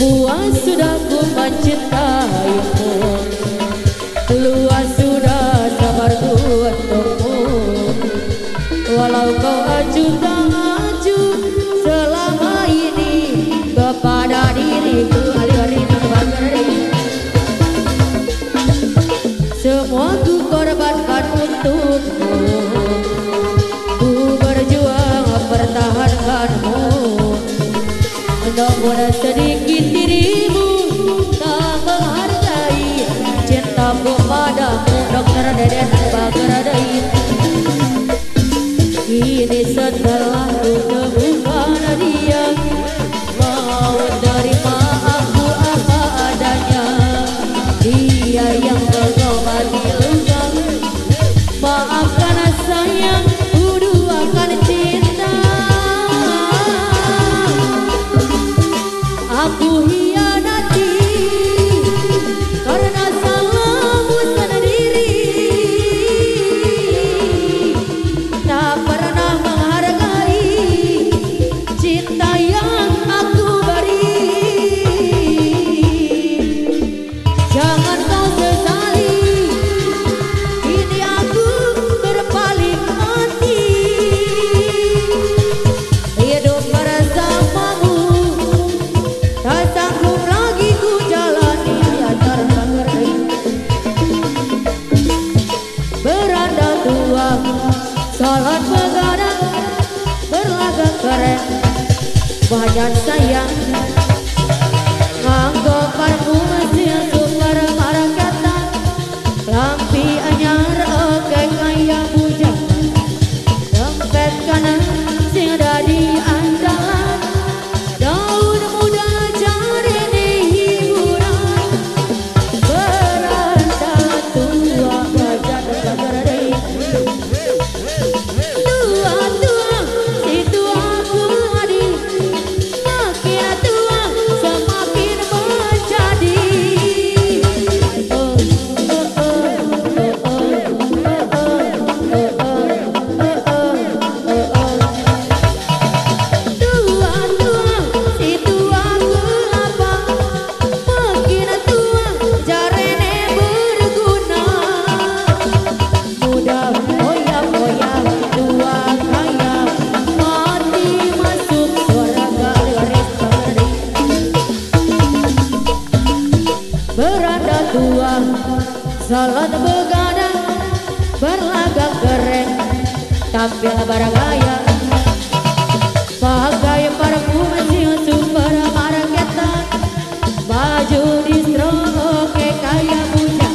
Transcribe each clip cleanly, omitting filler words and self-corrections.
Puas sudah ku mencintaimu, luas sudah sabarku untukmu. Walau kau acuh tak acuh selama ini kepada diriku, hari-hari terbakar. Semua ku korbankan untukmu, ku berjuang mempertahankanmu. Namun sedikit dirimu tak menghargai cintaku padamu. Dokter Deden Bagradai. Kini setelah ku temukan dia, mau terima aku apa adanya. Dia yang mengobati luka, maafkan sayang, ku duakan cinta. Aku hianati karena salahmu sendiri, tak pernah menghargai cinta yang aku beri. Jangan kau sesali, kini aku berpaling hati. Hidup bersamamu tak sanggup lagi ku jalani, antar mengerti. Beranda tua, salat begadang, berlagak keren, wajah sayang, nganggo parfum mesin supermarketan, lampi anyar oke kaya bujang, dompet kanan sing dadi andalan. Daun muda jarene hiburan, beranda tua wajah bergerai. Tua-tua si tua kuladi, makin tua semakin menjadi. Tua-tua si tua kelapa, makin tua jarene berguna. Muda foya-foya, tua kaya, mati masuk surga garis beri. Beranda tua, salat begadang, berlagak keren, tampil bergaya, pakai parfum mesin supermarketan, baju distro oke kaya punya,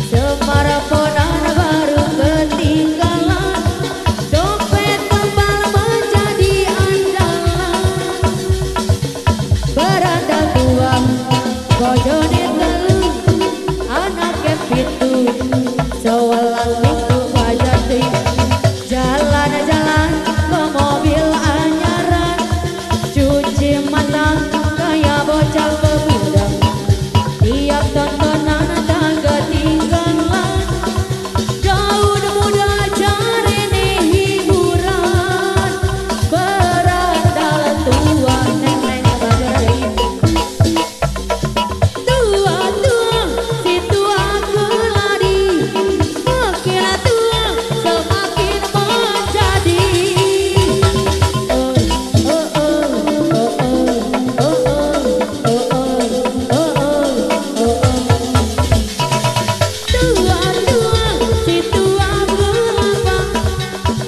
smartphone baru ketinggalan, dompet tebal menjadi andalan. Beranda tua, bojone telu, anaknya pitu, sewelang minggu wajah teuing. Jalan-jalan ke mobil anyaran, cuci mata kayak bocah pemuda, tiap tontonan tak ketinggalan. Daun muda jarene hiburan, beranda tua nenek bagari. Tua-tua si tua keladi, makin tua semakin menjadi. Tua-tua si tua kelapa,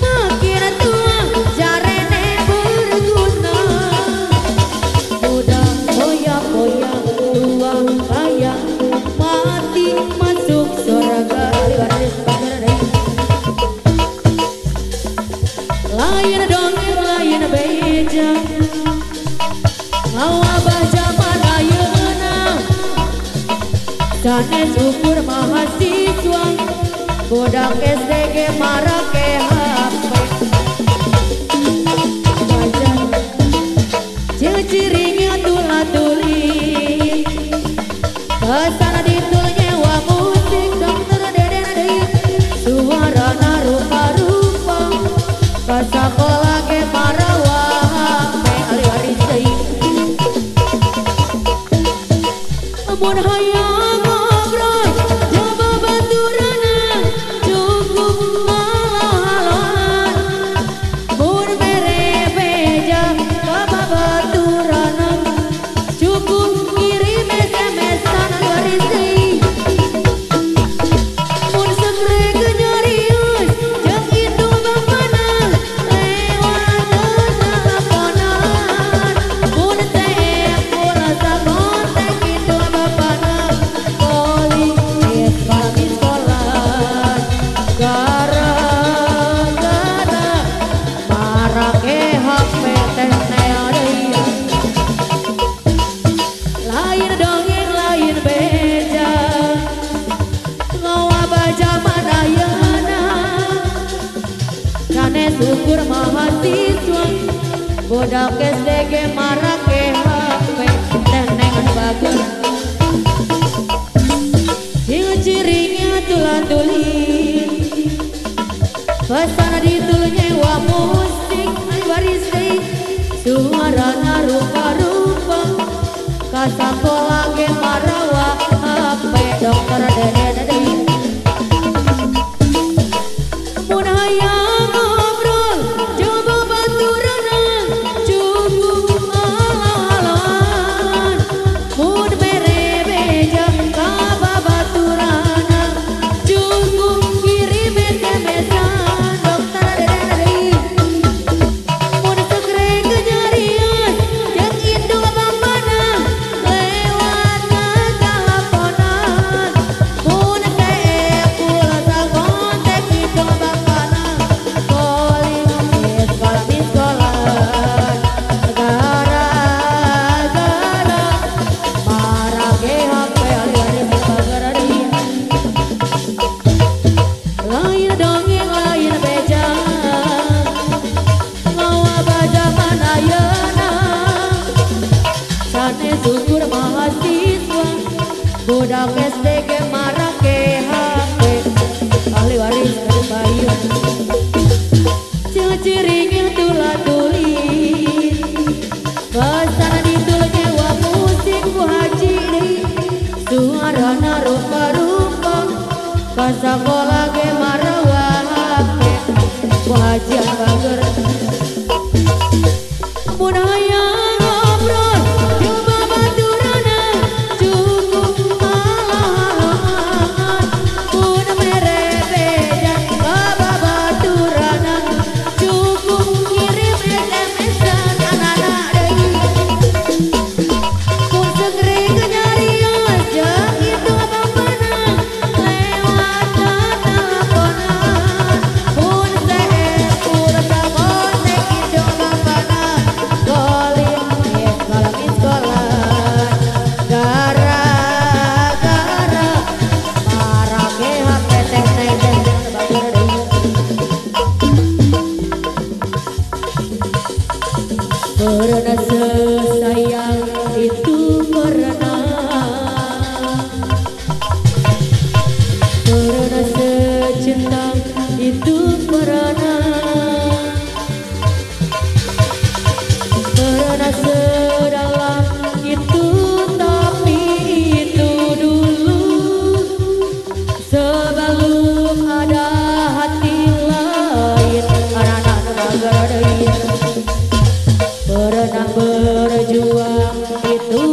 makin tua jarene berguna. Muda foya-foya, tua kaya, mati masuk surga garis beri. Lain dongeng lain beja, ngawabah zaman ayeuna, sanes ukur mahasiswa, budak SDG marake HP. Wajah ciciringnya tula-tuli, kesana ditul nyewa musik Dokter Deden deui, suarana rupa-rupa, kasakola ge marawa, hari-hari teuing. mun hayang ngobrol coba baturana cukup malah-malahan mun mere beja coba baturana cukup kirim SMS-an warisi mun segre kenyarius jeung itu bapana lewat teleponan mun teh kurasa kontak itu bapana calling is kami sekolah gara-gara marake HP teh deui lain dongeng lain beja ngawa baja madayana sanes ukur mahasiswa bodak SDG marake HP teh nengan bagus ciri-cirinya tulan-tulin pesan ditul nyewa musik warisi suarana rupa-rupa kasakola ge marawa HP dokter dede mun hayang ngobrol coba baturana cukup malah-malahan mun mere beja ka baturana cukup kirim SMS-an dokter dede mun segre kenyarian jeung indung bapana lewat teleponan mun teh kurasa kontak itu bapana calling is kami sekolah gara-gara marake HP alih-alih bagara dia lain dongeng lain beja ngawa baja manayana sanes syukur mahasiswa budak SDG marake HP ahli waris bayu ciri-cirinya tulan-tulin pesan ditul nyewa musik ku haji deui suarana rupa-rupa kasakola ge marawa HP ku haji bager mun hayang ngobrol coba baturana cukup malah-malahan mun mere beja coba baturana cukup kirim SMS-an anak-anak deui mun segre kenyarian jeung itu bapana lewat teleponan mun teh kurasa kontak itu bapana calling is kami sekolah gara-gara marake HP teh bagara deui karena sesayang itu karena secinta itu karena sedalam itu tapi itu dulu sebelum ada hati lain anak-anak bagara deui pernah berjuang itu